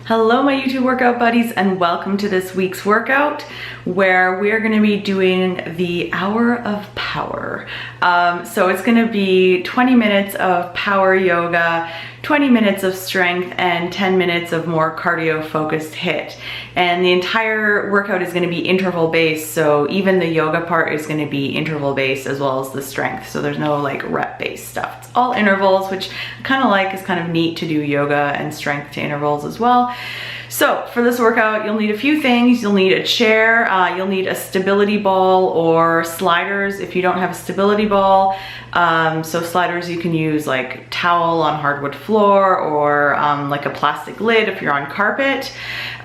Hello my YouTube workout buddies and welcome to this week's workout where we're going to be doing the hour of power. So it's going to be 20 minutes of power yoga, 20 minutes of strength, and 10 minutes of more cardio focused HIIT. And the entire workout is going to be interval based, so even the yoga part is going to be interval based as well as the strength. So there's no like rep based stuff. It's all intervals, which I kind of like. It's kind of neat to do yoga and strength to intervals as well. So for this workout, you'll need a few things. You'll need a chair, you'll need a stability ball or sliders if you don't have a stability ball. So sliders you can use like towel on hardwood floor or like a plastic lid if you're on carpet.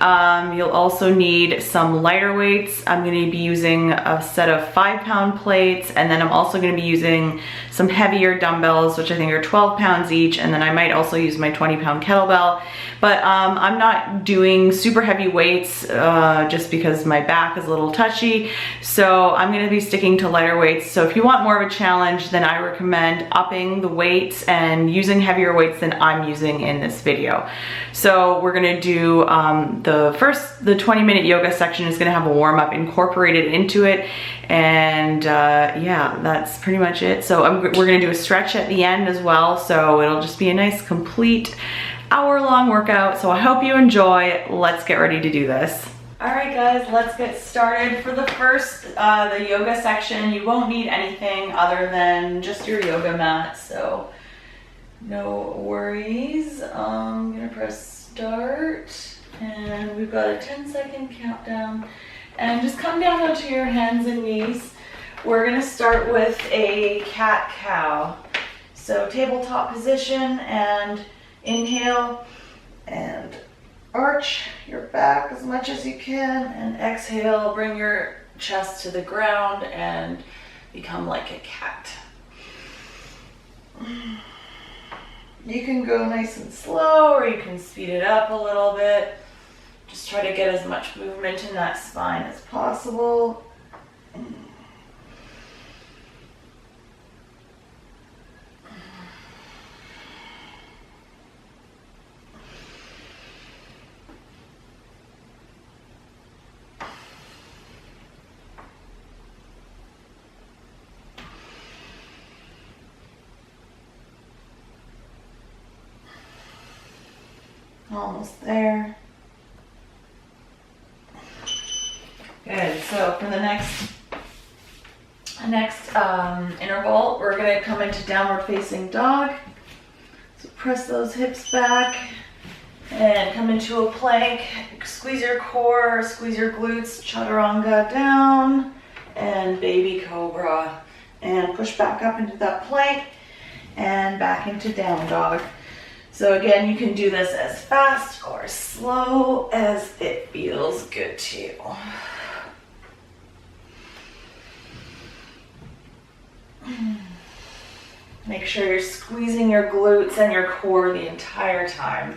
You'll also need some lighter weights. I'm going to be using a set of 5-pound plates, and then I'm also going to be using some heavier dumbbells, which I think are 12 pounds each, and then I might also use my 20-pound kettlebell. But I'm not doing super heavy weights just because my back is a little touchy, so I'm going to be sticking to lighter weights. So if you want more of a challenge, then I recommend upping the weights and using heavier weights than I'm using in this video. So we're going to do the 20-minute yoga section is going to have a warm-up incorporated into it, and yeah, that's pretty much it. So we're going to do a stretch at the end as well, so it'll just be a nice complete hour-long workout. So I hope you enjoy. Let's get ready to do this. All right guys, let's get started. For the first, the yoga section, you won't need anything other than just your yoga mat, so no worries. I'm gonna press start, and we've got a 10-second countdown. And just come down onto your hands and knees. We're gonna start with a cat cow. So tabletop position, and inhale and arch your back as much as you can, and exhale, bring your chest to the ground and become like a cat. You can go nice and slow, or you can speed it up a little bit. Just try to get as much movement in that spine as possible. Almost there. Good. So for the next interval, we're going to come into downward facing dog. So press those hips back and come into a plank. Squeeze your core, squeeze your glutes, chaturanga down, and baby cobra. And push back up into that plank and back into down dog. So again, you can do this as fast or as slow as it feels good to you. Make sure you're squeezing your glutes and your core the entire time.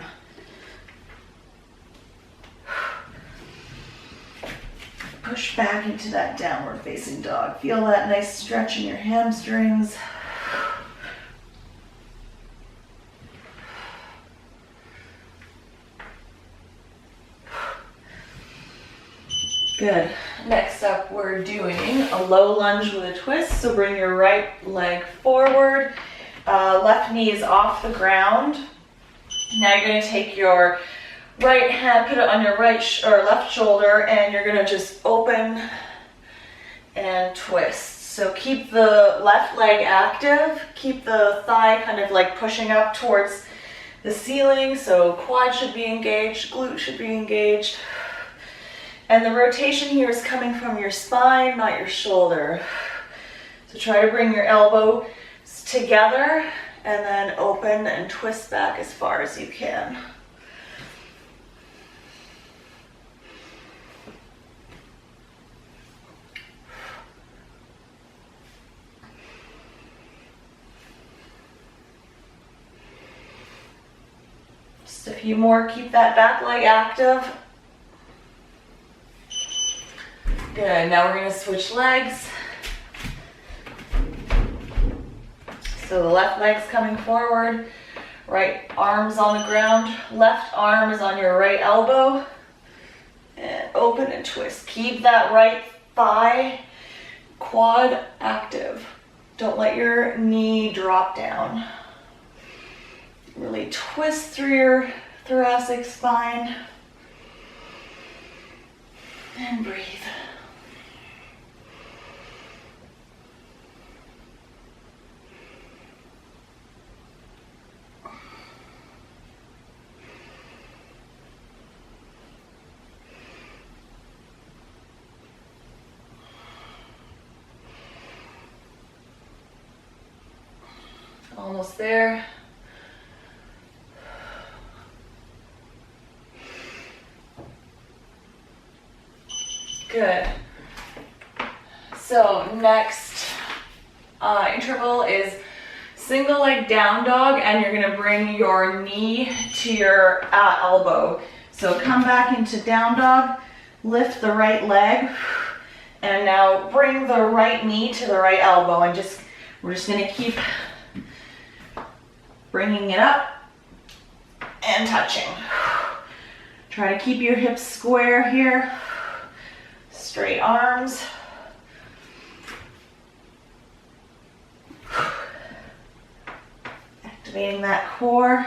Push back into that downward facing dog. Feel that nice stretch in your hamstrings. Good. Next up, we're doing a low lunge with a twist. So bring your right leg forward, left knee is off the ground. Now you're going to take your right hand, put it on your right or left shoulder, and you're going to just open and twist. So keep the left leg active, keep the thigh kind of like pushing up towards the ceiling. So quad should be engaged, glute should be engaged. And the rotation here is coming from your spine, not your shoulder. So try to bring your elbows together and then open and twist back as far as you can. Just a few more, keep that back leg active. Good, now we're going to switch legs. So the left leg's coming forward, Right arm's on the ground, left arm is on your right elbow. And open and twist. Keep that right thigh, quad active. Don't let your knee drop down. Really twist through your thoracic spine. And breathe. Almost there. Good. So next interval is single leg down dog, and you're gonna bring your knee to your elbow. So come back into down dog, lift the right leg, and now bring the right knee to the right elbow, and we're just gonna keep bringing it up and touching. Try to keep your hips square here. Straight arms. Activating that core.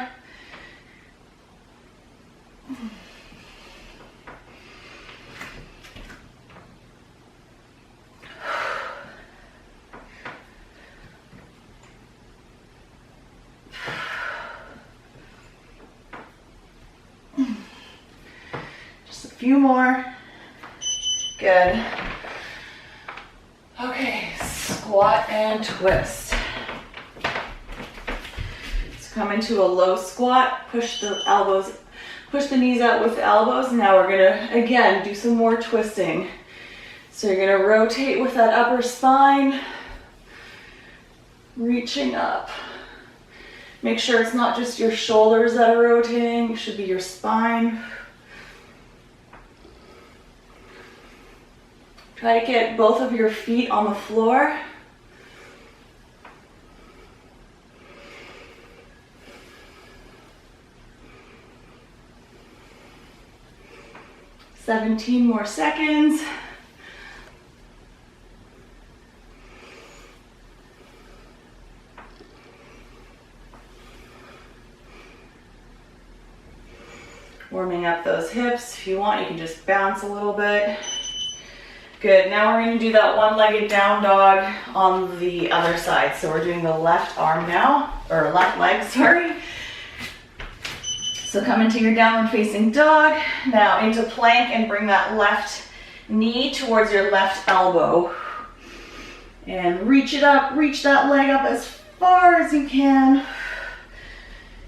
Just a few more. Good. Okay, squat and twist. So come into a low squat, push the knees out with the elbows. Now we're gonna, again, do some more twisting. So you're gonna rotate with that upper spine, reaching up. Make sure it's not just your shoulders that are rotating, it should be your spine. Try to get both of your feet on the floor. "17 more seconds. Warming up those hips. If you want, you can just bounce a little bit. Good, now we're gonna do that one-legged down dog on the other side. So we're doing the left arm now, or left leg, sorry. So come into your downward facing dog. Now into plank and bring that left knee towards your left elbow. And reach it up, reach that leg up as far as you can.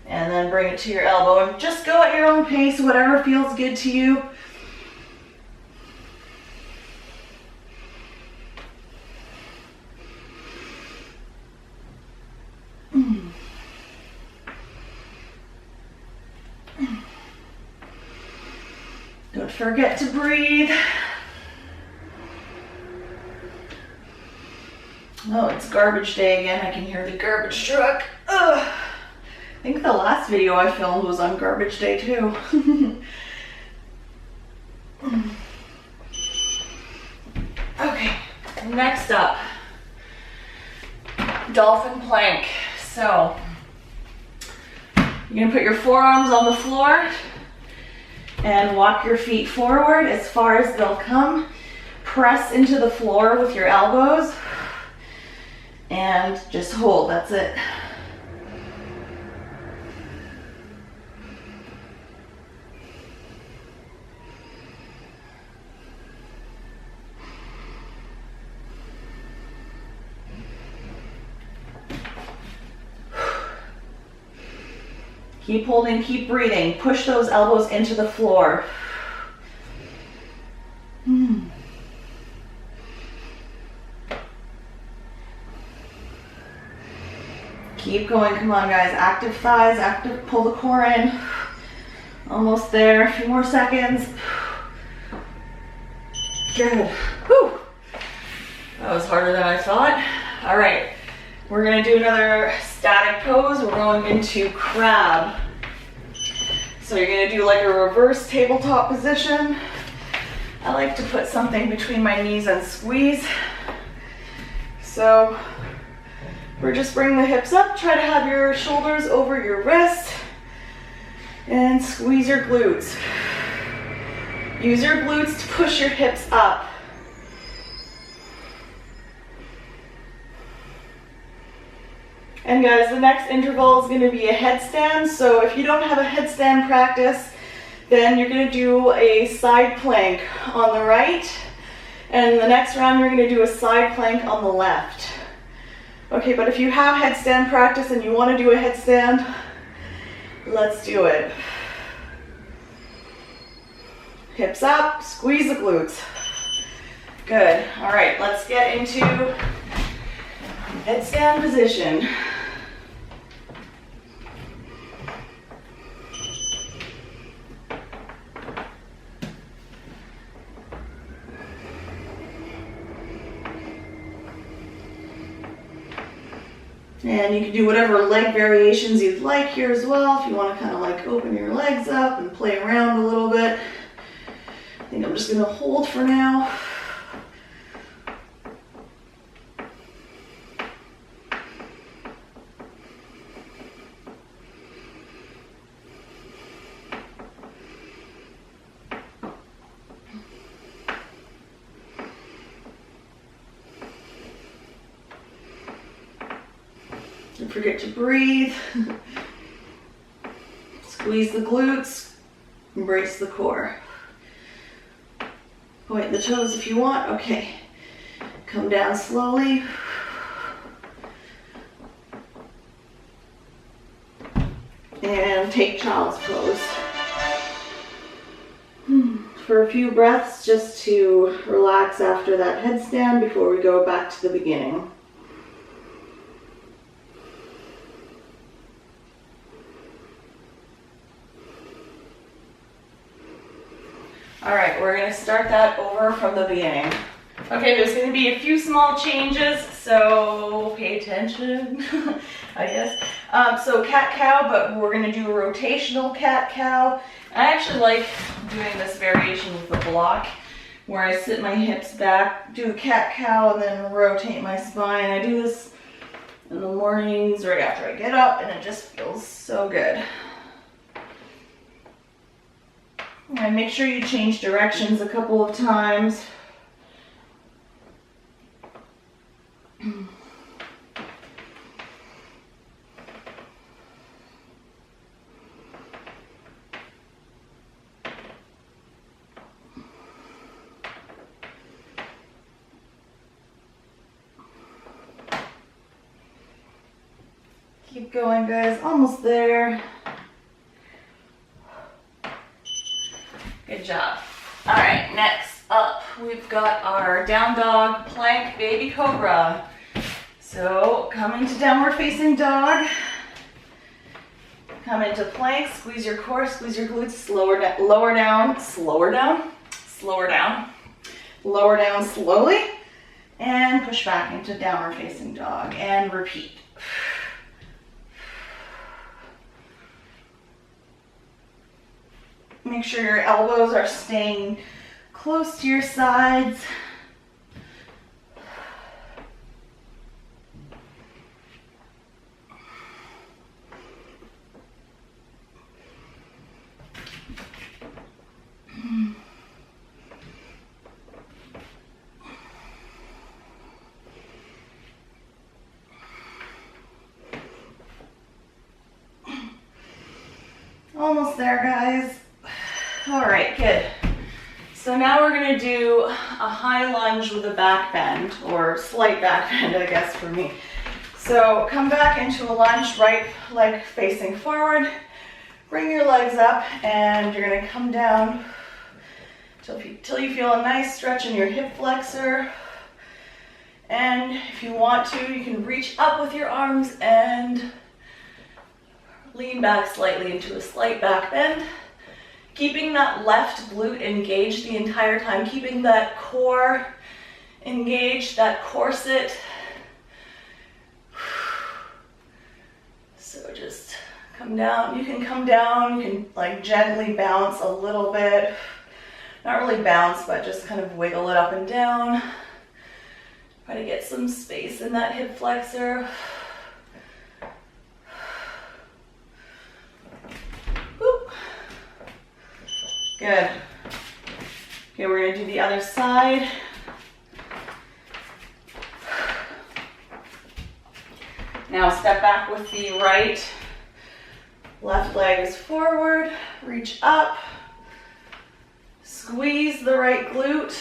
And then bring it to your elbow and just go at your own pace, whatever feels good to you. Don't forget to breathe. Oh, it's garbage day again. I can hear the garbage truck. Ugh. I think the last video I filmed was on garbage day too. Okay, next up, Dolphin Plank. So, you're gonna put your forearms on the floor and walk your feet forward as far as they'll come. Press into the floor with your elbows and just hold, that's it. Keep holding, keep breathing. Push those elbows into the floor. Keep going, come on guys. Active thighs, active, pull the core in. Almost there, a few more seconds. Good. Whew. That was harder than I thought. All right, We're gonna do another static pose. We're going into crab. So you're gonna do like a reverse tabletop position. I like to put something between my knees and squeeze. So we're just bringing the hips up. Try to have your shoulders over your wrists and squeeze your glutes. Use your glutes to push your hips up. And guys, the next interval is going to be a headstand. So if you don't have a headstand practice, then you're going to do a side plank on the right. And the next round, you're going to do a side plank on the left. Okay, but if you have headstand practice and you want to do a headstand, let's do it. Hips up, squeeze the glutes. Good. All right, let's get into headstand position. And you can do whatever leg variations you'd like here as well. If you want to kind of like open your legs up and play around a little bit. I think I'm just going to hold for now. Don't forget to breathe. Squeeze the glutes, embrace the core. Point the toes if you want. Okay. Come down slowly. And take child's pose. For a few breaths just to relax after that headstand before we go back to the beginning. All right, we're gonna start that over from the beginning. Okay, there's gonna be a few small changes, so pay attention, I guess. So cat cow, but we're gonna do a rotational cat cow. I actually like doing this variation with the block, where I sit my hips back, do the cat cow, and then rotate my spine. I do this in the mornings right after I get up, and it just feels so good. And make sure you change directions a couple of times. Keep going, guys. Almost there. Good job. All right, next up, we've got our down dog plank baby cobra. So come into downward facing dog. Come into plank, squeeze your core, squeeze your glutes, lower down, lower down, slower down, slower down, lower down slowly, and push back into downward facing dog, and repeat. Make sure your elbows are staying close to your sides. Almost there, guys. All right, good. So now we're gonna do a high lunge with a back bend, or slight back bend, I guess, for me. So come back into a lunge, right leg facing forward. Bring your legs up, and you're gonna come down till you feel a nice stretch in your hip flexor. And if you want to, you can reach up with your arms and lean back slightly into a slight back bend. Keeping that left glute engaged the entire time, keeping that core engaged, that corset. So just come down. You can come down, you can like gently bounce a little bit. Not really bounce, but just kind of wiggle it up and down. Try to get some space in that hip flexor. Whoop. Good. Okay, we're gonna do the other side. Now step back with the right. Left leg is forward. Reach up. Squeeze the right glute.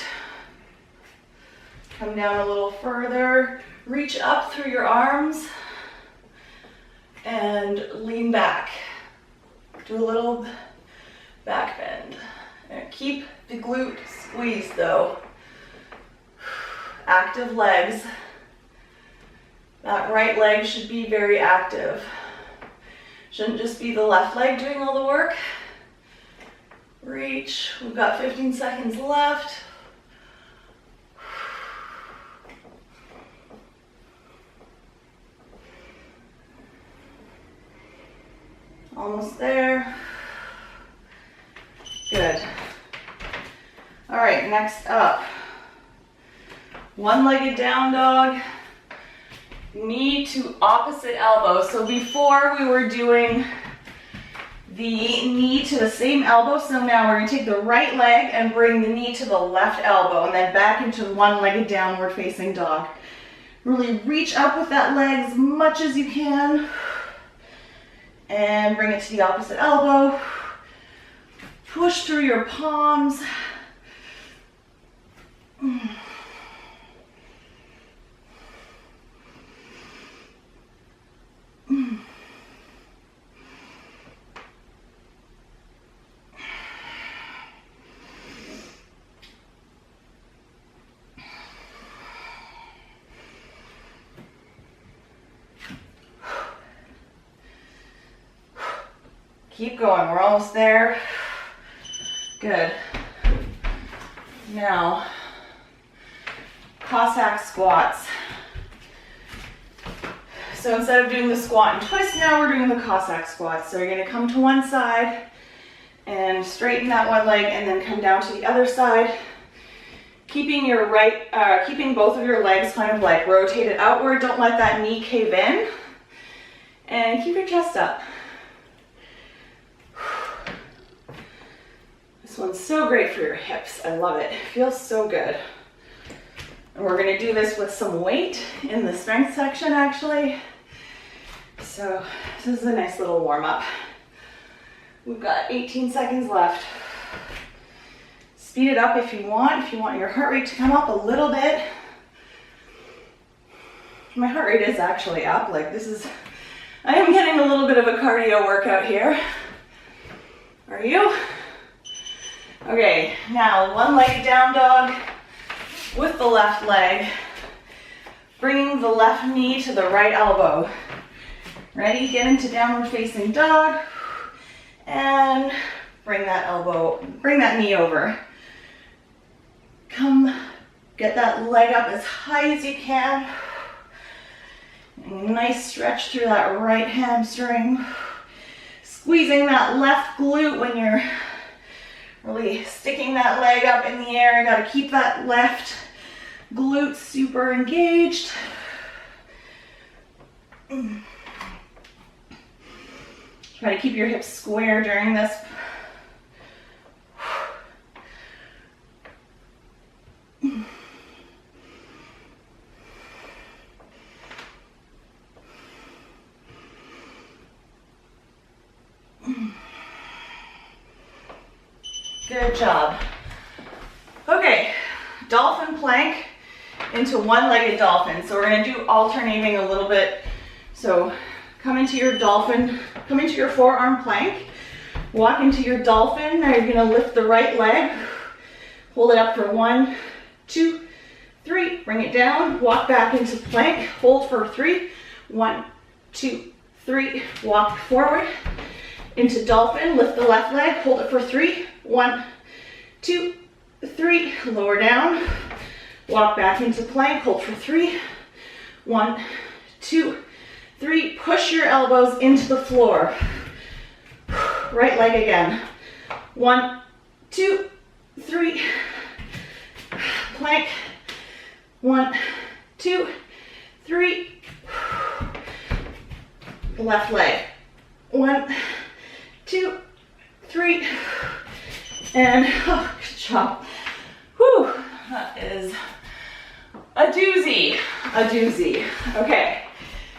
Come down a little further. Reach up through your arms. And lean back. Do a little back bend. And keep the glute squeezed though. Active legs. That right leg should be very active. Shouldn't just be the left leg doing all the work. Reach. We've got 15 seconds left. Almost there. Good. All right, next up. One-legged down dog. Knee to opposite elbow. So before we were doing the knee to the same elbow, so now we're going to take the right leg and bring the knee to the left elbow and then back into one-legged downward facing dog. Really reach up with that leg as much as you can and bring it to the opposite elbow. Push through your palms. Keep going, we're almost there. Good. Now, Cossack Squats. So instead of doing the squat and twist, now we're doing the Cossack Squats. So you're gonna come to one side and straighten that one leg and then come down to the other side. Keeping keeping both of your legs kind of like rotated outward. Don't let that knee cave in. And keep your chest up. This one's so great for your hips. I love it. It feels so good. And we're gonna do this with some weight in the strength section actually. So this is a nice little warm up. We've got 18 seconds left. Speed it up if you want your heart rate to come up a little bit. My heart rate is actually up, like I am getting a little bit of a cardio workout here. Are you? Okay, now one-legged down dog with the left leg, bringing the left knee to the right elbow. Ready? Get into downward facing dog and bring that knee over. Come, get that leg up as high as you can. Nice stretch through that right hamstring. Squeezing that left glute when you're really sticking that leg up in the air. You gotta keep that left glute super engaged. Try to keep your hips square during this. Good job. Okay, Dolphin Plank into one-legged dolphin. So we're gonna do alternating a little bit. So come into your dolphin, come into your forearm plank, walk into your dolphin. Now you're gonna lift the right leg, hold it up for 1, 2, 3, bring it down, walk back into plank, hold for 3, 1, 2, 3, walk forward into dolphin, lift the left leg, hold it for 3, 1, 2, 3, lower down, walk back into plank, hold for 3, 1, 2, 3. Push your elbows into the floor. Right leg again. 1, 2, 3. Plank. 1, 2, 3. Left leg. 1, 2, 3. And oh, good job. Whew, that is a doozy. A doozy. Okay,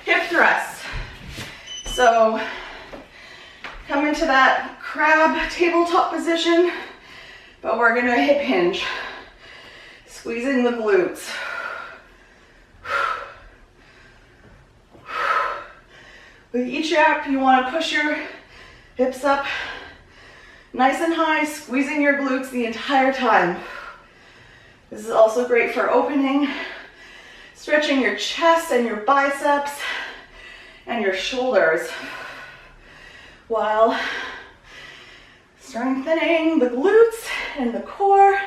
hip thrust. So come into that crab tabletop position, but we're gonna hip hinge. Squeezing the glutes. With each rep, you want to push your hips up nice and high, squeezing your glutes the entire time. This is also great for opening, stretching your chest and your biceps and your shoulders, while strengthening the glutes and the core.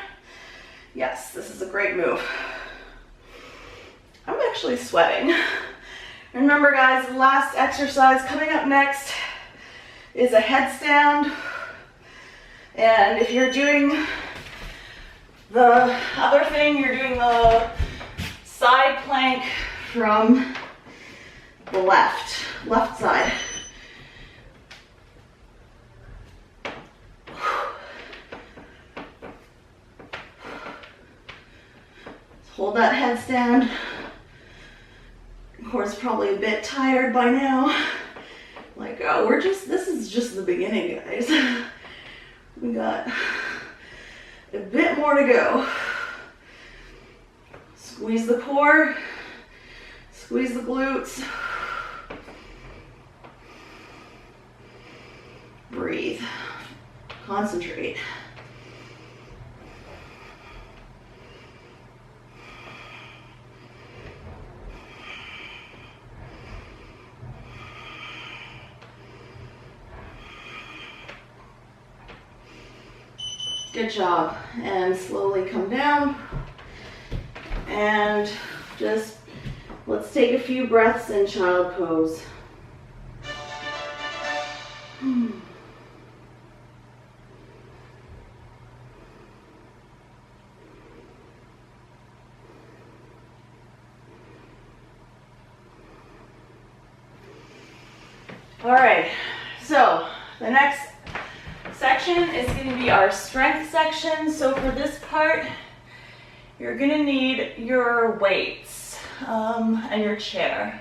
Yes, this is a great move. I'm actually sweating. Remember guys, the last exercise coming up next is a headstand. And if you're doing the other thing, you're doing the side plank from the left side. Hold that headstand. Of course, probably a bit tired by now. Like, oh, this is just the beginning, guys. We got a bit more to go. Squeeze the core, squeeze the glutes. Breathe, concentrate. Good job. And slowly come down. And just let's take a few breaths in child pose. All right, so the next section is going to be our strength section. So for this part, you're going to need your weights and your chair.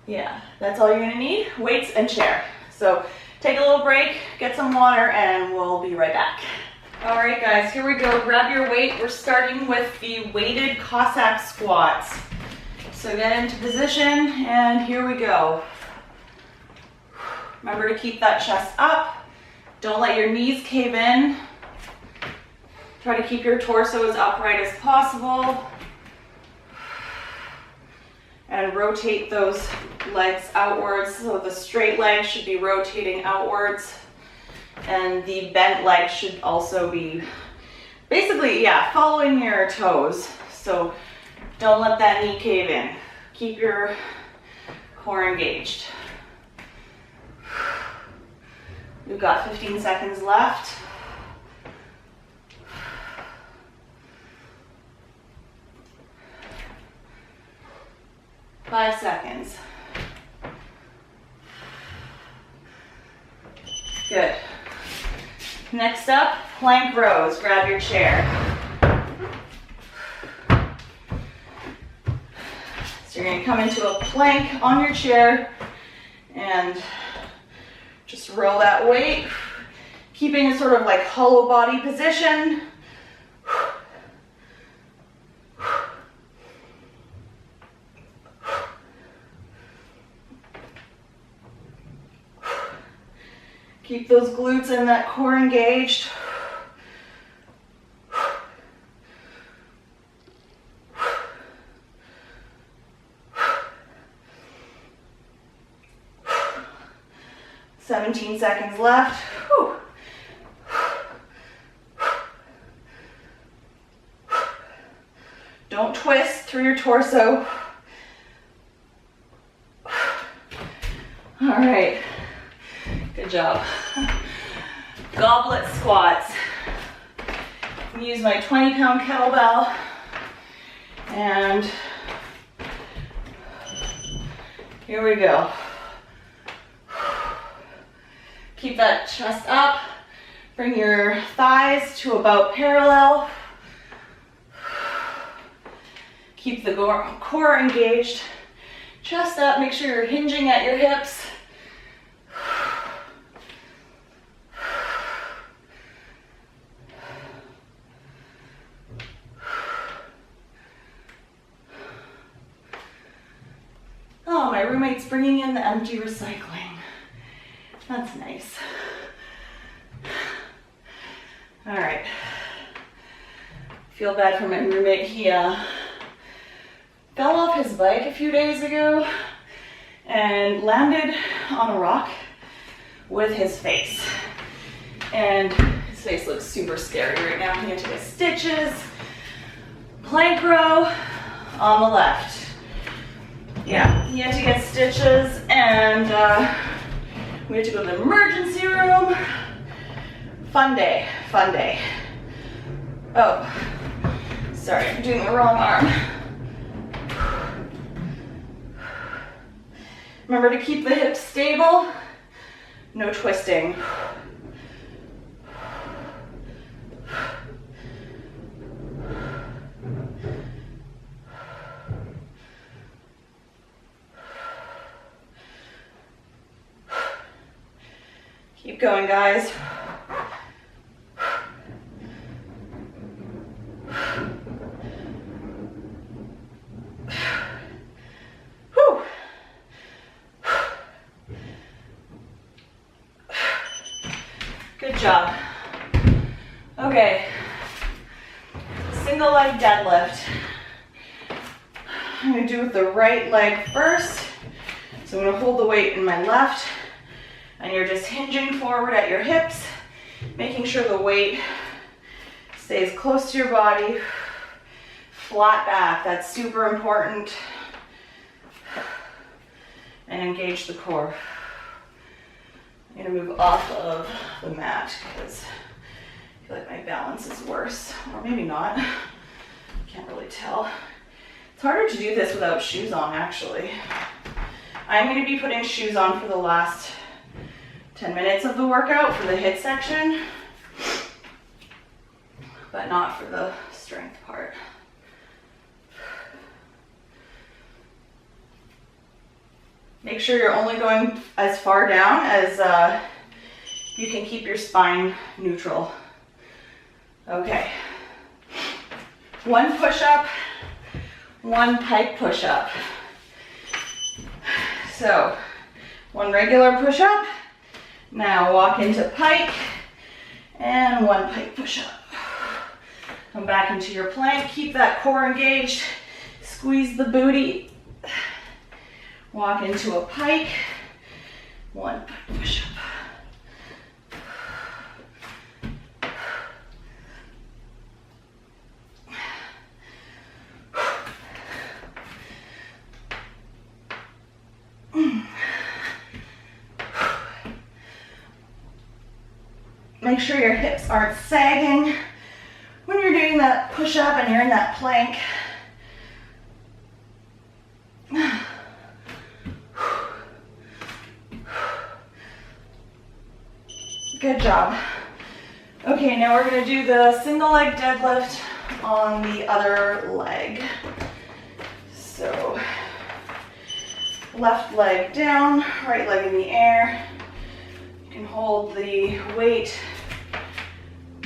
Yeah, that's all you're going to need, weights and chair. So take a little break, get some water, and we'll be right back. All right, guys, here we go. Grab your weight. We're starting with the weighted Cossack Squats. So get into position, and here we go. Remember to keep that chest up. Don't let your knees cave in. Try to keep your torso as upright as possible. And rotate those legs outwards. So the straight leg should be rotating outwards. And the bent leg should also be basically, yeah, following your toes. So don't let that knee cave in. Keep your core engaged. We've got 15 seconds left. Five seconds. Good. Next up, plank rows. Grab your chair. So you're going to come into a plank on your chair and just roll that weight, keeping a sort of like hollow body position. Keep those glutes and that core engaged. 17 seconds left. Whew. Don't twist through your torso. All right, good job. Goblet squats. I'm use my 20-pound kettlebell and here we go. Keep that chest up. Bring your thighs to about parallel. Keep the core engaged. Chest up, make sure you're hinging at your hips. Oh, my roommate's bringing in the empty recycling. That's nice. All right. Feel bad for my roommate. He fell off his bike a few days ago and landed on a rock with his face. And his face looks super scary right now. He had to get stitches. Plank row on the left. Yeah, he had to get stitches and we had to go to the emergency room. Fun day, fun day. Oh, sorry, I'm doing the wrong arm. Remember to keep the hips stable, no twisting. Keep going, guys. Whew. Good job. Okay, single leg deadlift. I'm gonna do with the right leg first. So I'm gonna hold the weight in my left. And you're just hinging forward at your hips, making sure the weight stays close to your body, flat back, that's super important. And engage the core. I'm gonna move off of the mat because I feel like my balance is worse, or maybe not, can't really tell. It's harder to do this without shoes on, actually. I'm gonna be putting shoes on for the last 10 minutes of the workout for the HIIT section, but not for the strength part. Make sure you're only going as far down as you can keep your spine neutral. Okay. One push-up, one pike push-up. So, one regular push-up. Now walk into pike and one pike push-up. Come back into your plank, keep that core engaged, squeeze the booty. Walk into a pike, one pike push-up. Make sure your hips aren't sagging when you're doing that push-up and you're in that plank. Good job. Okay, now we're going to do the single leg deadlift on the other leg. So, left leg down, right leg in the air. You can hold the weight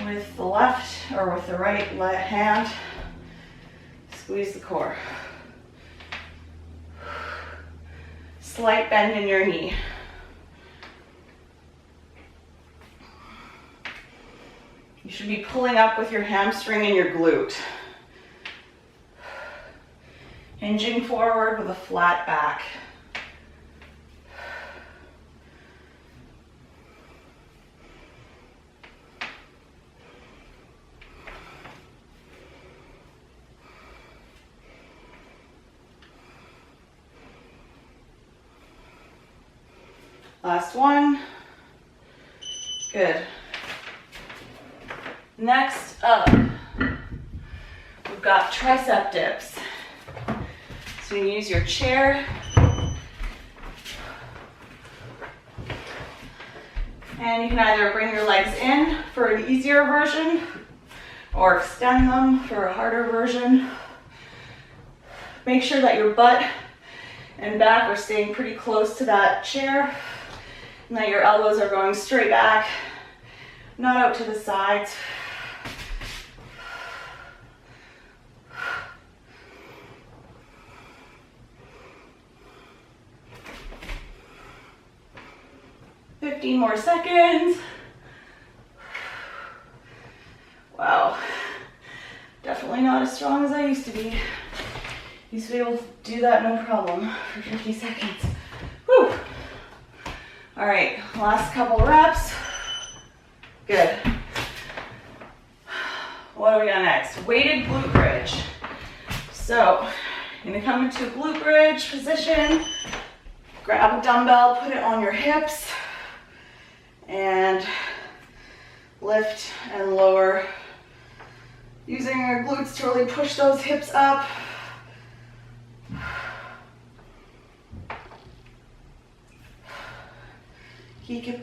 with the left or with the right hand. Squeeze the core. Slight bend in your knee. You should be pulling up with your hamstring and your glute. Hinging forward with a flat back. Last one. Good. Next up, we've got tricep dips. So you use your chair. And you can either bring your legs in for an easier version or extend them for a harder version. Make sure that your butt and back are staying pretty close to that chair and that your elbows are going straight back, not out to the sides. $15 more seconds. Wow, definitely not as strong as I used to be. Used to be able to do that no problem for 50 seconds. Whew. All right, last couple reps. Good. What do we got next? Weighted glute bridge. So, you're gonna come into a glute bridge position, grab a dumbbell, put it on your hips, and lift and lower. Using your glutes to really push those hips up.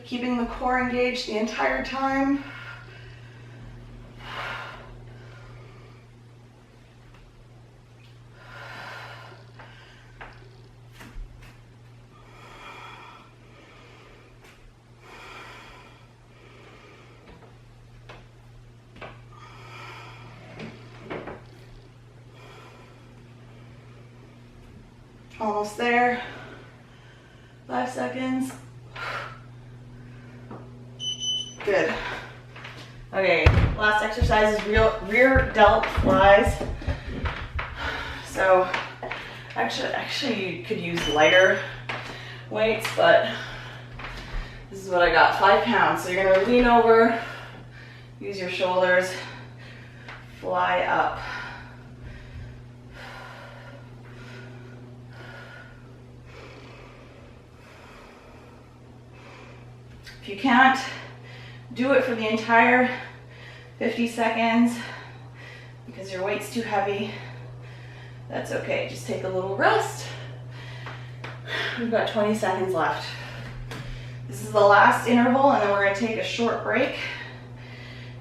Keeping the core engaged the entire time. Almost there. 5 seconds. Good. Okay, last exercise is rear delt flies. So actually you could use lighter weights, but this is what I got, 5 pounds. So you're gonna lean over, use your shoulders, fly up. If you can't do it for the entire 50 seconds because your weight's too heavy, that's okay. Just take a little rest. We've got 20 seconds left. This is the last interval, and then we're going to take a short break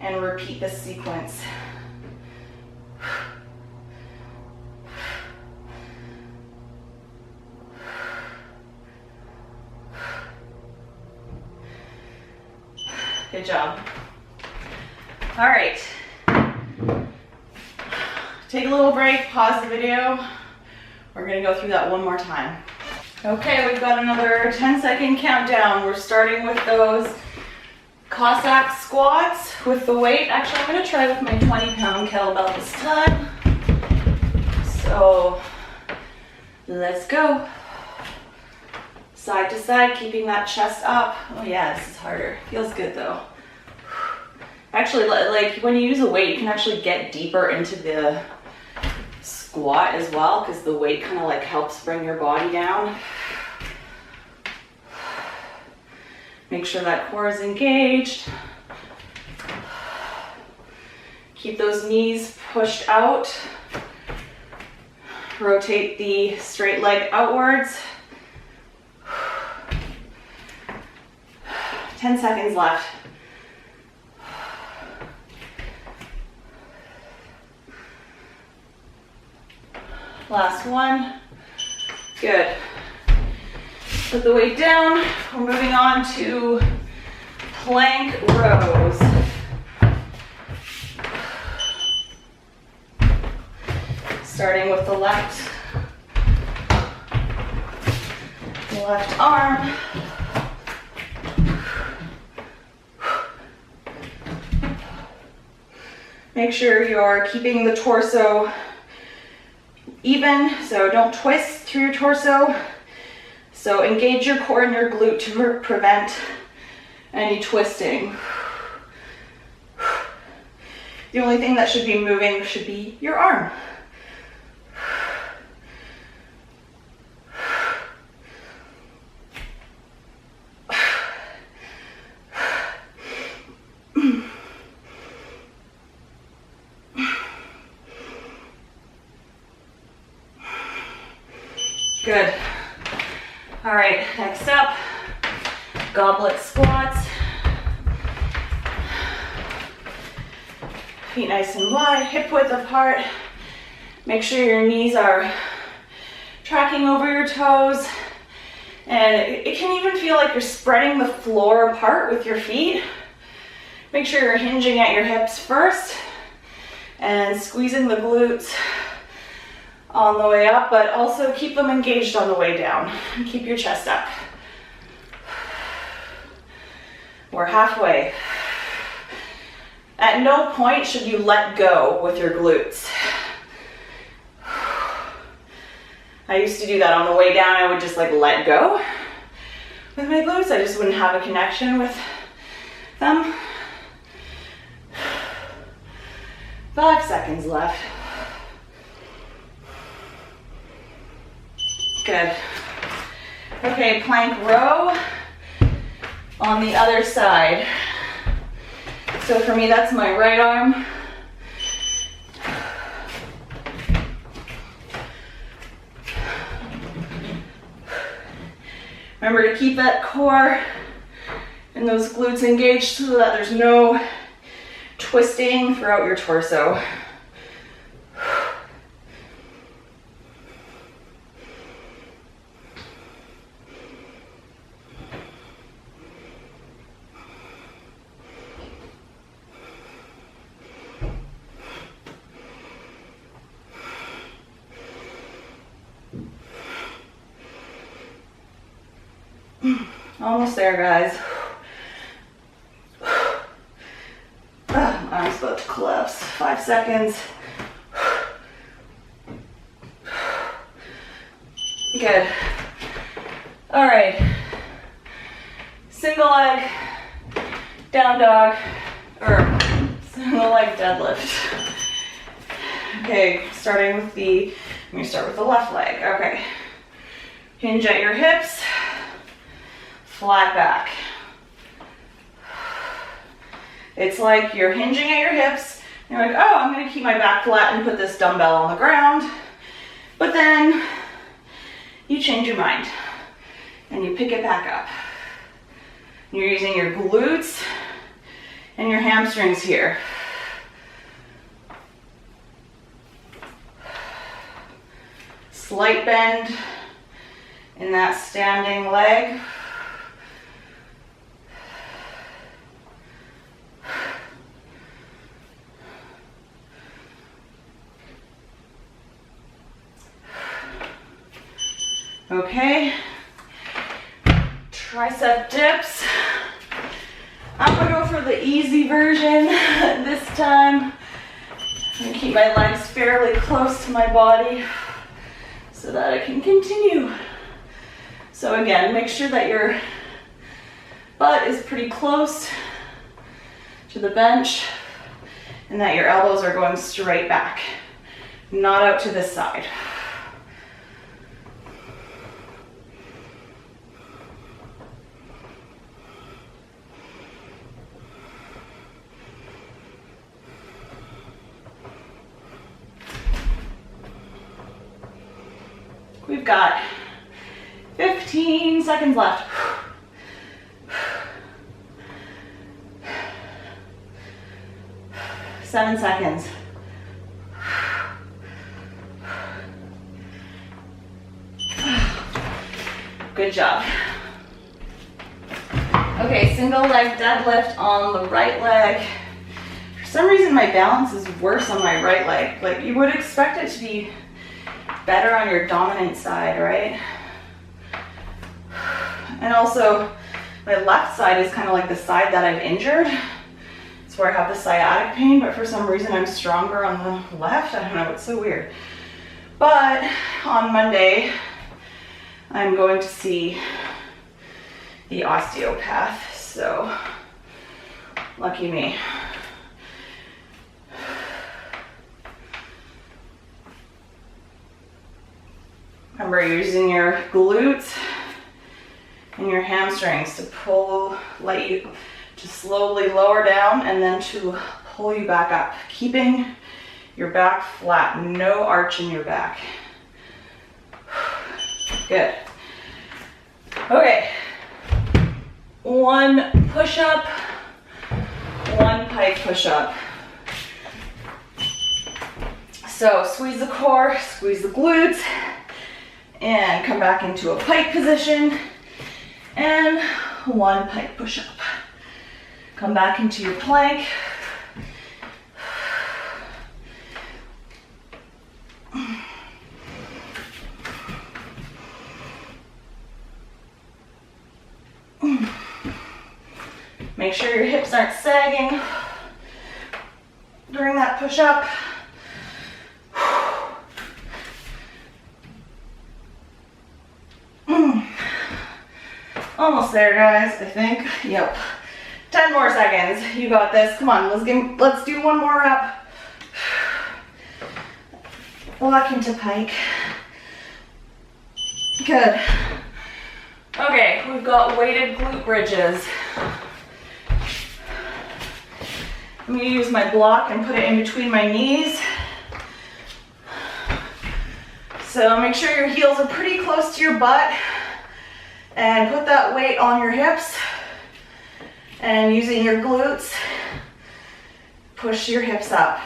and repeat this sequence. Good job. All right. Take a little break, pause the video. We're gonna go through that one more time. Okay, we've got another 10-second countdown. We're starting with those Cossack squats with the weight. Actually, I'm gonna try with my 20-pound kettlebell this time. So let's go. Side to side, keeping that chest up. Oh yeah, this is harder. Feels good though. Actually, like when you use a weight, you can actually get deeper into the squat as well, because the weight kind of like helps bring your body down. Make sure that core is engaged. Keep those knees pushed out. Rotate the straight leg outwards. 10 seconds left. Last one. Good. Put the weight down. We're moving on to plank rows. Starting with the left arm. Make sure you're keeping the torso even, so don't twist through your torso. So engage your core and your glute to prevent any twisting. The only thing that should be moving should be your arm. Good. All right, next up, Goblet Squats. Feet nice and wide, hip width apart. Make sure your knees are tracking over your toes. And it can even feel like you're spreading the floor apart with your feet. Make sure you're hinging at your hips first and squeezing the glutes on the way up, but also keep them engaged on the way down. And keep your chest up. We're halfway. At no point should you let go with your glutes. I used to do that on the way down. I would just like let go with my glutes. I just wouldn't have a connection with them. 5 seconds left. Good. Okay, plank row on the other side. So for me, that's my right arm. Remember to keep that core and those glutes engaged so that there's no twisting throughout your torso. Almost there, guys. My arm's about to collapse. 5 seconds. Good. All right. Single leg down dog, or single leg deadlift. Okay, starting with I'm gonna start with the left leg. Okay. Hinge at your hips. Flat back. It's like you're hinging at your hips. You're like, oh, I'm gonna keep my back flat and put this dumbbell on the ground. But then you change your mind and you pick it back up. You're using your glutes and your hamstrings here. Slight bend in that standing leg. Okay, tricep dips. I'm gonna go for the easy version this time. I'm gonna keep my legs fairly close to my body so that I can continue. So again, make sure that your butt is pretty close to the bench and that your elbows are going straight back, not out to this side. We've got 15 seconds left. 7 seconds. Good job. Okay, single leg deadlift on the right leg. For some reason my balance is worse on my right leg. Like you would expect it to be better on your dominant side, right? And also my left side is kind of like the side that I've injured. It's where I have the sciatic pain, but for some reason I'm stronger on the left. I don't know, it's so weird. But on Monday, I'm going to see the osteopath, so lucky me. Remember, you're using your glutes and your hamstrings to let you to slowly lower down and then to pull you back up, keeping your back flat, no arch in your back. Good. Okay. 1 push-up, 1 pike push-up. So squeeze the core, squeeze the glutes, and come back into a pike position, and 1 pike push-up. Come back into your plank. Make sure your hips aren't sagging during that push-up. Almost there, guys, I think. Yep. 10 more seconds. You got this. Come on, let's do 1 more rep. Walk into pike. Good. Okay, we've got weighted glute bridges. I'm going to use my block and put it in between my knees. So make sure your heels are pretty close to your butt and put that weight on your hips, and using your glutes, push your hips up.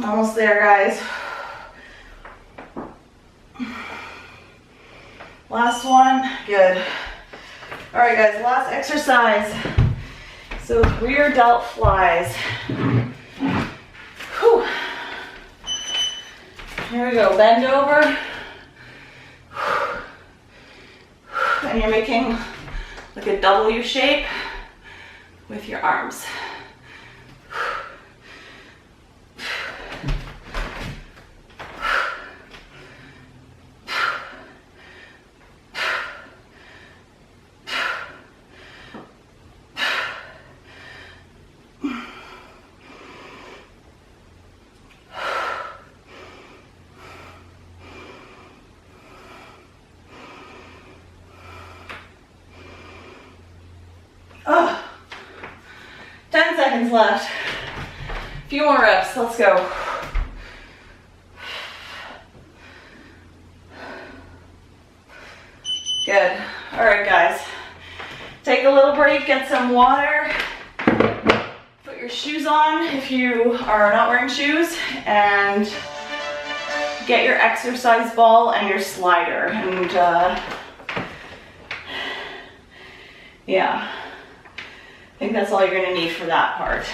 Almost there, guys. Last one. Good. All right, guys, last exercise. So rear delt flies. Whew. Here we go. Bend over. And you're making like a W shape with your arms. Oh, 10 seconds left. A few more reps, let's go. Good. All right, guys. Take a little break, get some water. Put your shoes on if you are not wearing shoes, and get your exercise ball and your slider. And yeah. I think that's all you're gonna need for that part.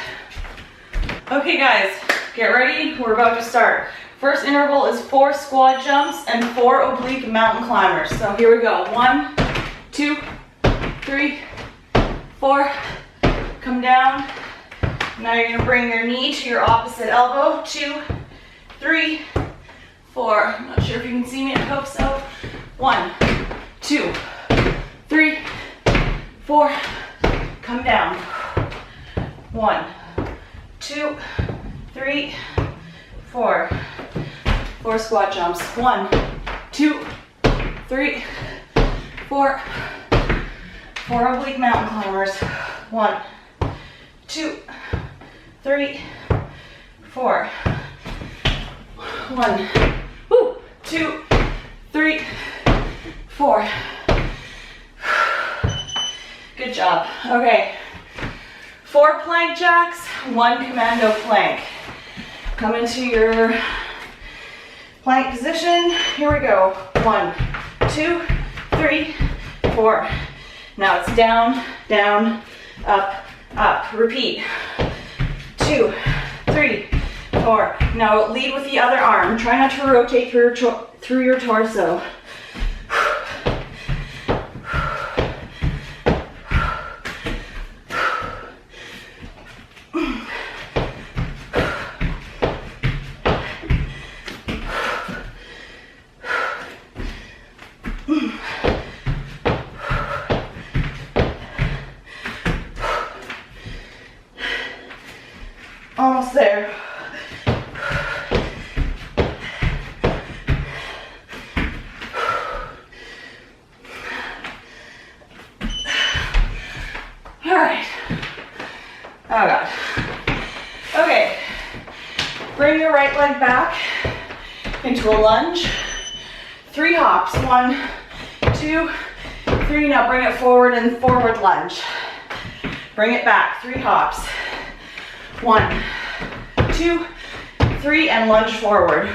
Okay guys, get ready, we're about to start. First interval is 4 squat jumps and 4 oblique mountain climbers. So here we go, 1, 2, 3, 4, come down. Now you're gonna bring your knee to your opposite elbow, 2, 3, 4. I'm not sure if you can see me, I hope so. 1, 2, 3, 4, come down. 1, 2, 3, 4. 4 squat jumps. 1, 2, 3, 4. 4 oblique mountain climbers. 1, 2, 3, 4. 1, 2, 3, 4. Good job. Okay. 4 plank jacks, 1 commando plank. Come into your plank position. Here we go. 1, 2, 3, 4. Now it's down, down, up, up. Repeat. 2, 3, 4. Now lead with the other arm. Try not to rotate through your torso. your right leg back into a lunge. 3 hops. 1, 2, 3. Now bring it forward and forward lunge. Bring it back. 3 hops. 1, 2, 3, and lunge forward.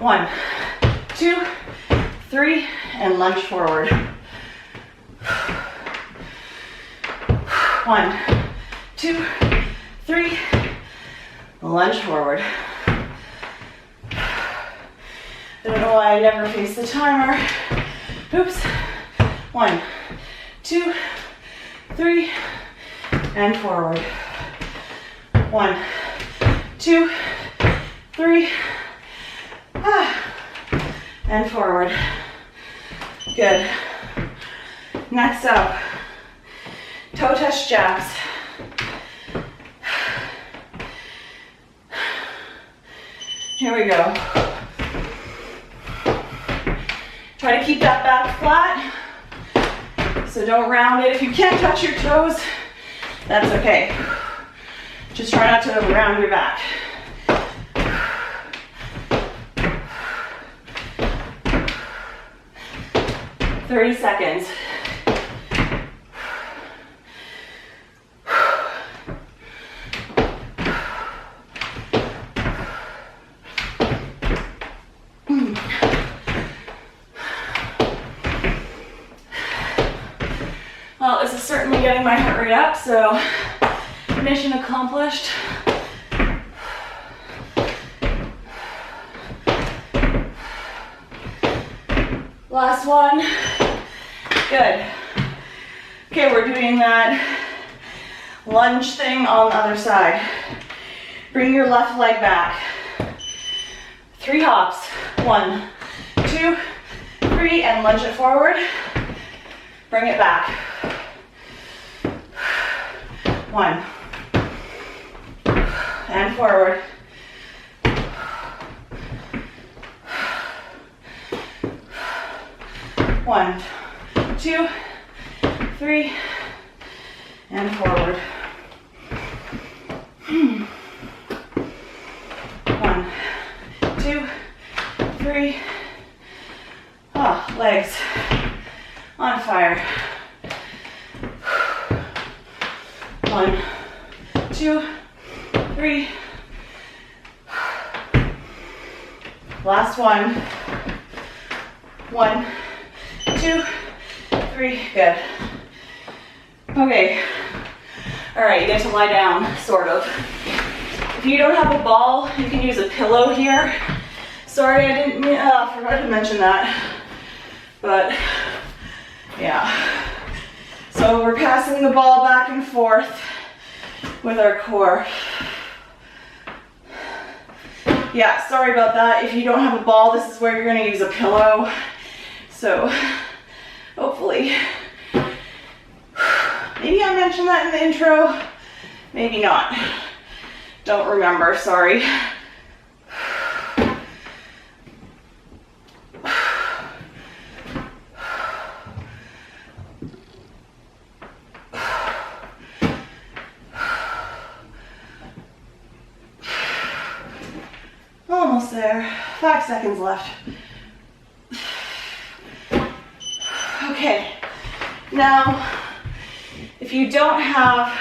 1, 2, 3, and lunge forward. 1, 2, 3, lunge forward. I don't know why I never face the timer. Oops. 1, 2, 3, and forward. 1, 2, 3, and forward. Good. Next up, toe touch jabs. Here we go. Try to keep that back flat, so don't round it. If you can't touch your toes, that's okay. Just try not to round your back. "30 seconds. Well, this is certainly getting my heart rate up, so mission accomplished. Last one. Good. Okay, we're doing that lunge thing on the other side. Bring your left leg back. 3 hops. 1, 2, 3, and lunge it forward. Bring it back. 1, and forward. 1, 2, 3, and forward. 1, 2, 3. Oh, legs on fire. 1, 2, 3. Last one. 1, 2, 3. Good. Okay. All right, you get to lie down, sort of. If you don't have a ball, you can use a pillow here. Sorry, I forgot to mention that. But yeah. So we're passing the ball back and forth with our core. Yeah, sorry about that. If you don't have a ball, this is where you're gonna use a pillow. So hopefully, maybe I mentioned that in the intro, maybe not. Don't remember, sorry. Almost there. 5 seconds left. Okay, now if you don't have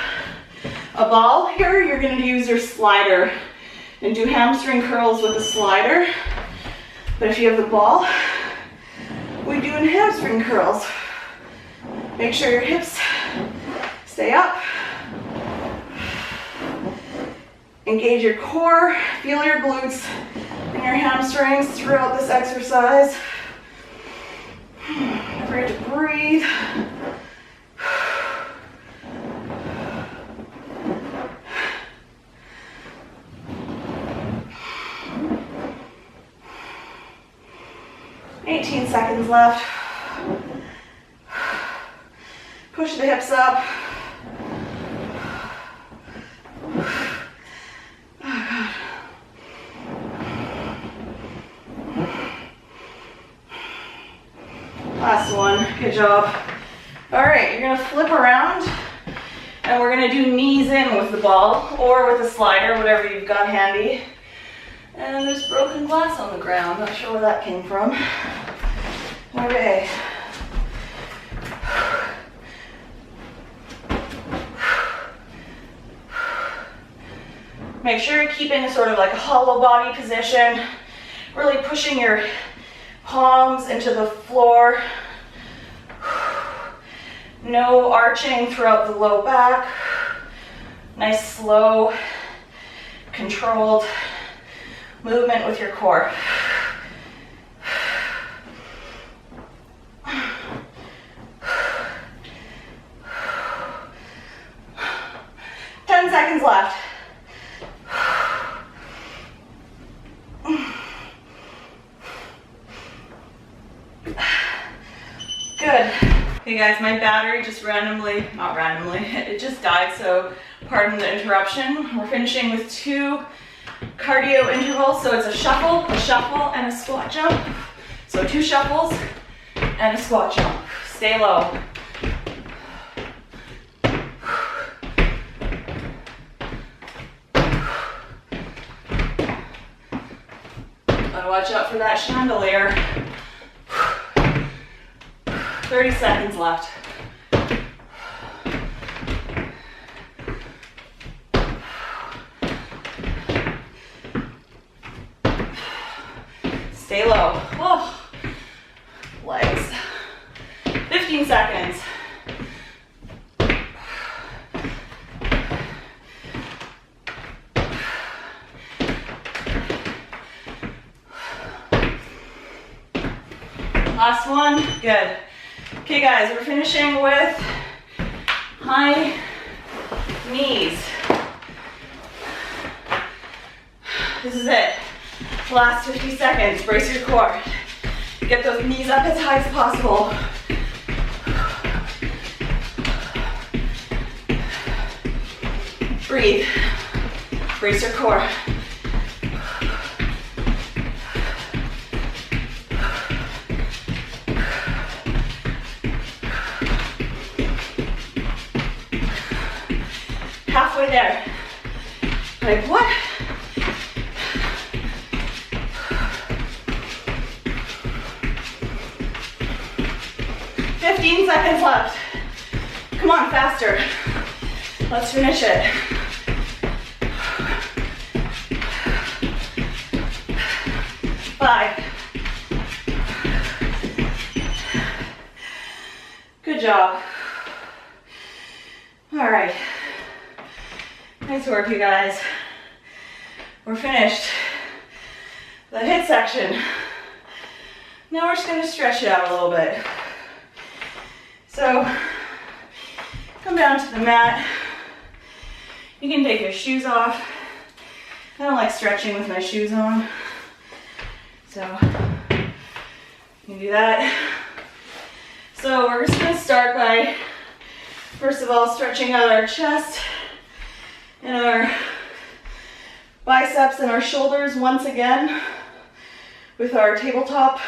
a ball here, you're going to use your slider and do hamstring curls with a slider. But if you have the ball, we're doing hamstring curls. Make sure your hips stay up. Engage your core, feel your glutes and your hamstrings throughout this exercise. Don't forget to breathe. "18 seconds left. Push the hips up. Last one, good job. All right, you're gonna flip around And we're gonna do knees in with the ball or with a slider, whatever you've got handy. And there's broken glass on the ground. Not sure where that came from. Okay. Make sure you're keeping sort of like a hollow body position, really pushing your palms into the floor. No arching throughout the low back. Nice, slow, controlled movement with your core. Seconds left. Good. Okay guys, my battery just not randomly, it just died, so pardon the interruption. We're finishing with 2 cardio intervals, so it's a shuffle, and a squat jump. So 2 shuffles and a squat jump. Stay low. Gotta watch out for that chandelier. 30 seconds left. Stay low. Oh. Legs. 15 seconds. Last one. Good. Okay guys, we're finishing with high knees. This is it. Last 50 seconds. Brace your core. Get those knees up as high as possible. Breathe. Brace your core. Halfway there. Like what? $15 seconds left. Come on, faster. Let's finish it. Five. Good job. All right. Nice work, you guys. We're finished. The HIIT section. Now we're just going to stretch it out a little bit. So, come down to the mat. You can take your shoes off. I don't like stretching with my shoes on. So, you can do that. So, we're just going to start by, first of all, stretching out our chest and our biceps and our shoulders once again with our tabletop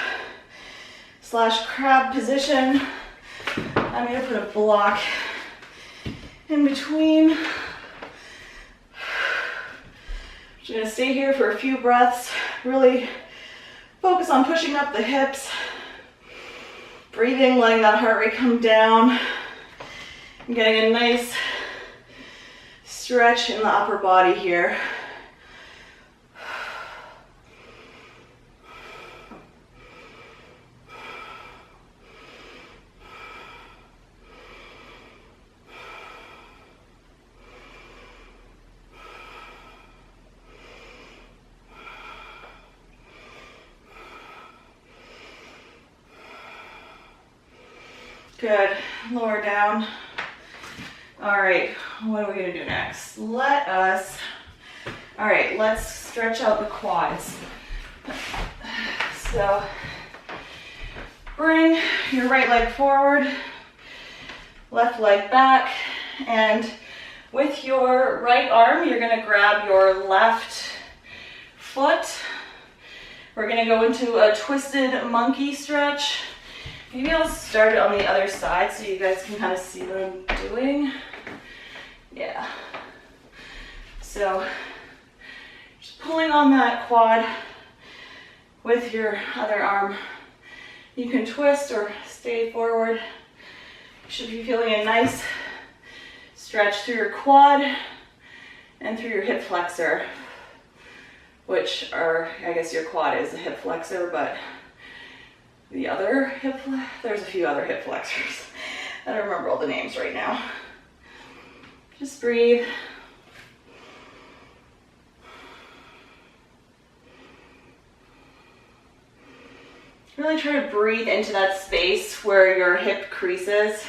/ crab position. I'm going to put a block in between. I'm going to stay here for a few breaths. Really focus on pushing up the hips. Breathing, letting that heart rate come down. And getting a nice stretch in the upper body here. Good. Lower down. All right, what are we gonna do next? Let's stretch out the quads. So, bring your right leg forward, left leg back, and with your right arm, you're gonna grab your left foot. We're gonna go into a twisted monkey stretch. Maybe I'll start it on the other side so you guys can kind of see what I'm doing. Yeah. So just pulling on that quad with your other arm. You can twist or stay forward. You should be feeling a nice stretch through your quad and through your hip flexor, which are, I guess your quad is a hip flexor, but the other there's a few other hip flexors. I don't remember all the names right now. Just breathe. Really try to breathe into that space where your hip creases.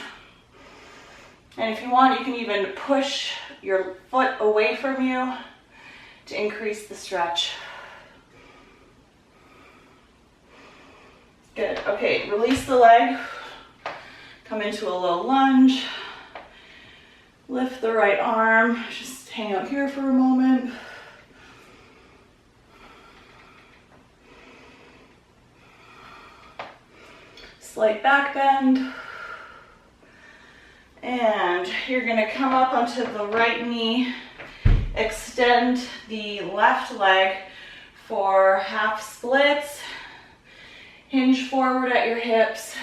And if you want, you can even push your foot away from you to increase the stretch. Good. Okay, release the leg. Come into a low lunge. Lift the right arm. Just hang out here for a moment. Slight back bend. And you're gonna come up onto the right knee, extend the left leg for half splits, hinge forward at your hips,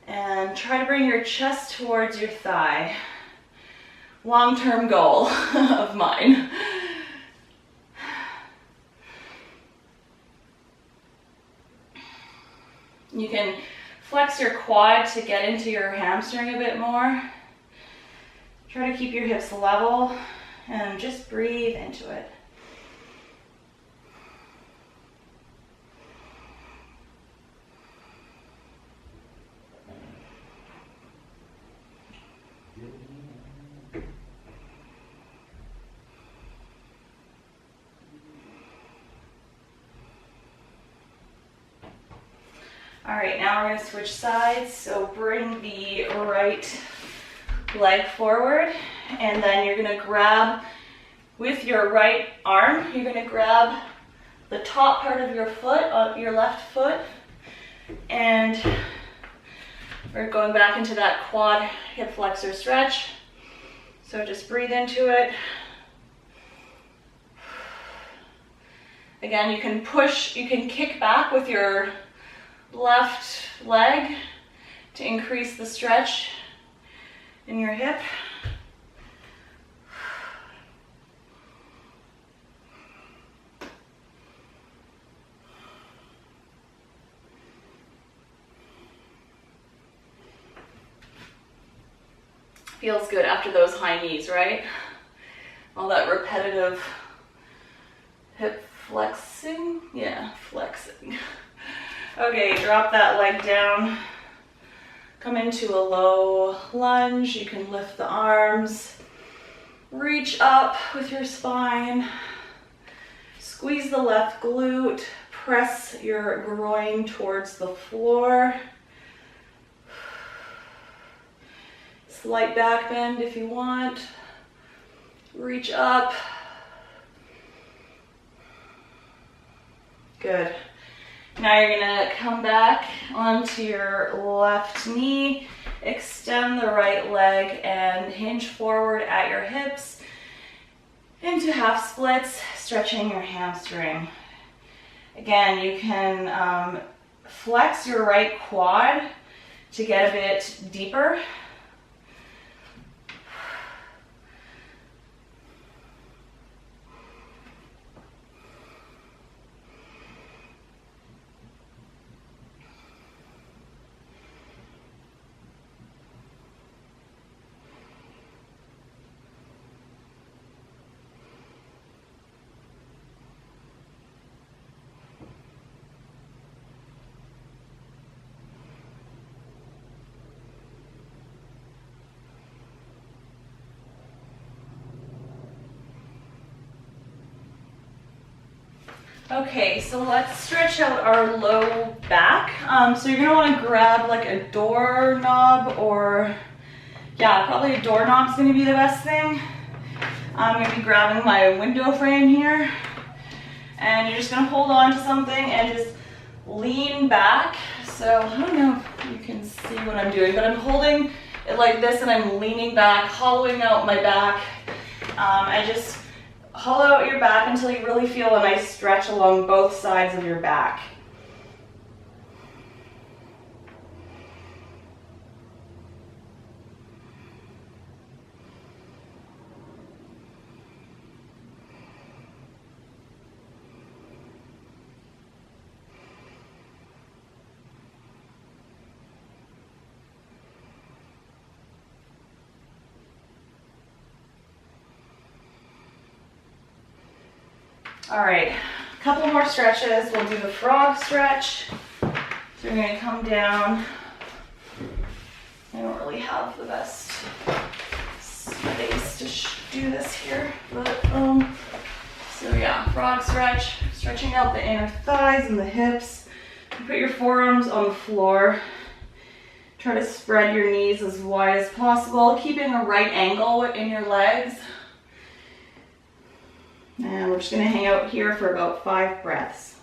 and try to bring your chest towards your thigh. Long-term goal of mine. You can flex your quad to get into your hamstring a bit more. Try to keep your hips level and just breathe into it. All right, now we're going to switch sides. So bring the right leg forward, and then you're going to grab with your right arm, you're going to grab the top part of your foot, your left foot, and we're going back into that quad hip flexor stretch. So just breathe into it. Again, you can push, you can kick back with your left leg to increase the stretch in your hip. Feels good after those high knees, right? All that repetitive hip flexing. Yeah, flexing. Okay, drop that leg down. Come into a low lunge. You can lift the arms. Reach up with your spine. Squeeze the left glute. Press your groin towards the floor. Slight back bend if you want. Reach up. Good. Now you're gonna come back onto your left knee, extend the right leg and hinge forward at your hips into half splits, stretching your hamstring. Again, you can flex your right quad to get a bit deeper. Okay, so let's stretch out our low back. So you're gonna wanna grab like a doorknob or, yeah, probably a doorknob's gonna be the best thing. I'm gonna be grabbing my window frame here, and you're just gonna hold on to something and just lean back. So I don't know if you can see what I'm doing, but I'm holding like this, and I'm leaning back, hollowing out my back. I just hollow out your back until you really feel a nice stretch along both sides of your back. All right, a couple more stretches. We'll do the frog stretch. So we're gonna come down. I don't really have the best space to do this here, but so yeah, frog stretch, stretching out the inner thighs and the hips. You put your forearms on the floor. Try to spread your knees as wide as possible, keeping a right angle in your legs. And we're just going to hang out here for about 5 breaths.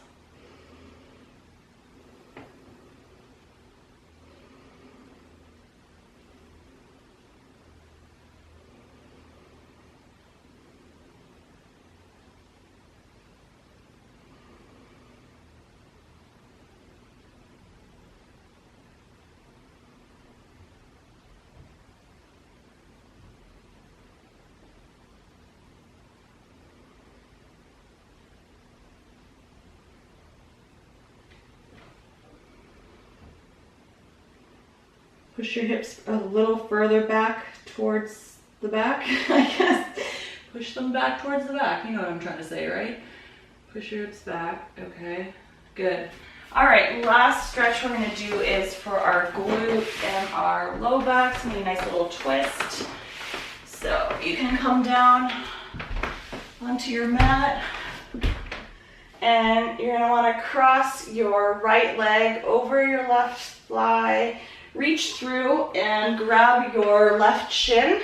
Push your hips a little further back towards the back, I guess. Push them back towards the back. You know what I'm trying to say, right? Push your hips back. Okay, good. All right, last stretch we're gonna do is for our glute and our low back. It's gonna be a nice little twist. So you can come down onto your mat, and you're gonna wanna cross your right leg over your left thigh. Reach through and grab your left shin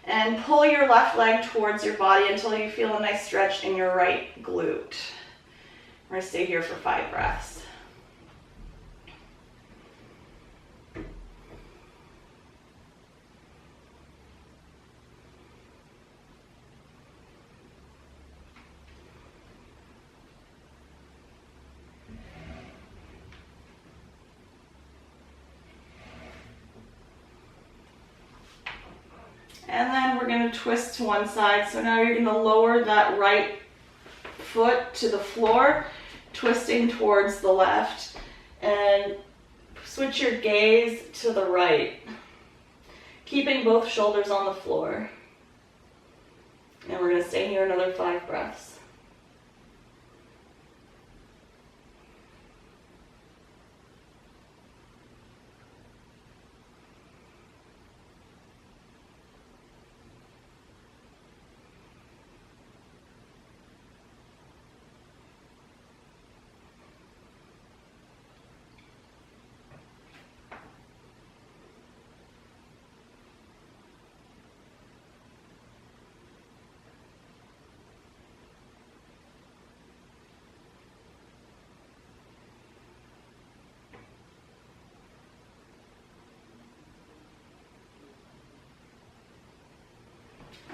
and pull your left leg towards your body until you feel a nice stretch in your right glute. We're gonna stay here for 5 breaths. And then we're going to twist to one side. So now you're going to lower that right foot to the floor, twisting towards the left, and switch your gaze to the right, keeping both shoulders on the floor. And we're going to stay here another 5 breaths.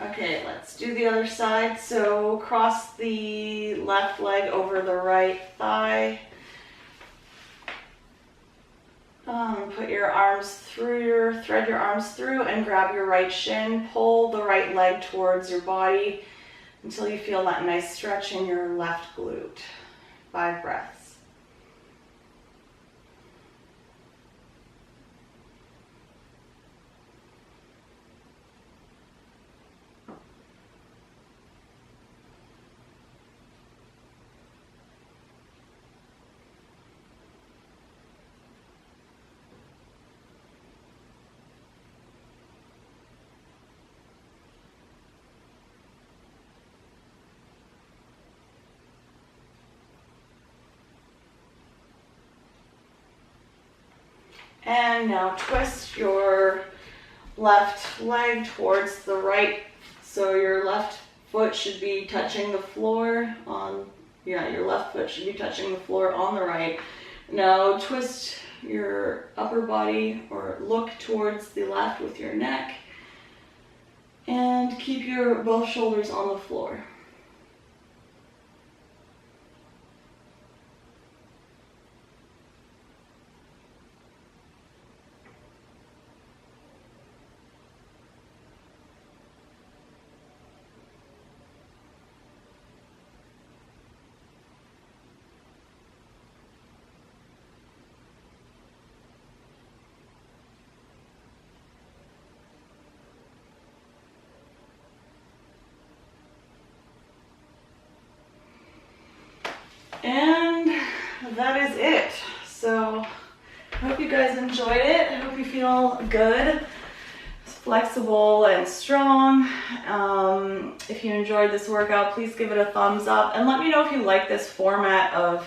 Okay, let's do the other side. So cross the left leg over the right thigh. Put your arms through, thread your arms through and grab your right shin. Pull the right leg towards your body until you feel that nice stretch in your left glute. 5 breaths. And now twist your left leg towards the right. So your left foot should be touching the floor on, your left foot should be touching the floor on the right. Now twist your upper body, or look towards the left with your neck, and keep your both shoulders on the floor. And that is it. So I hope you guys enjoyed it. I hope you feel good, flexible and strong. If you enjoyed this workout, please give it a thumbs up and let me know if you like this format of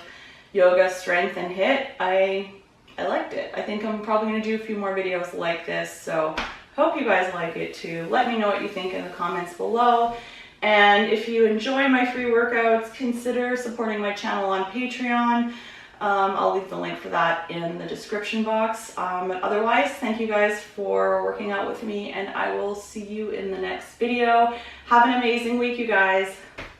yoga, strength, and HIIT. I liked it. I think I'm probably going to do a few more videos like this, so hope you guys like it too. Let me know what you think in the comments below. And if you enjoy my free workouts, consider supporting my channel on Patreon. I'll leave the link for that in the description box. But otherwise, thank you guys for working out with me, and I will see you in the next video. Have an amazing week, you guys.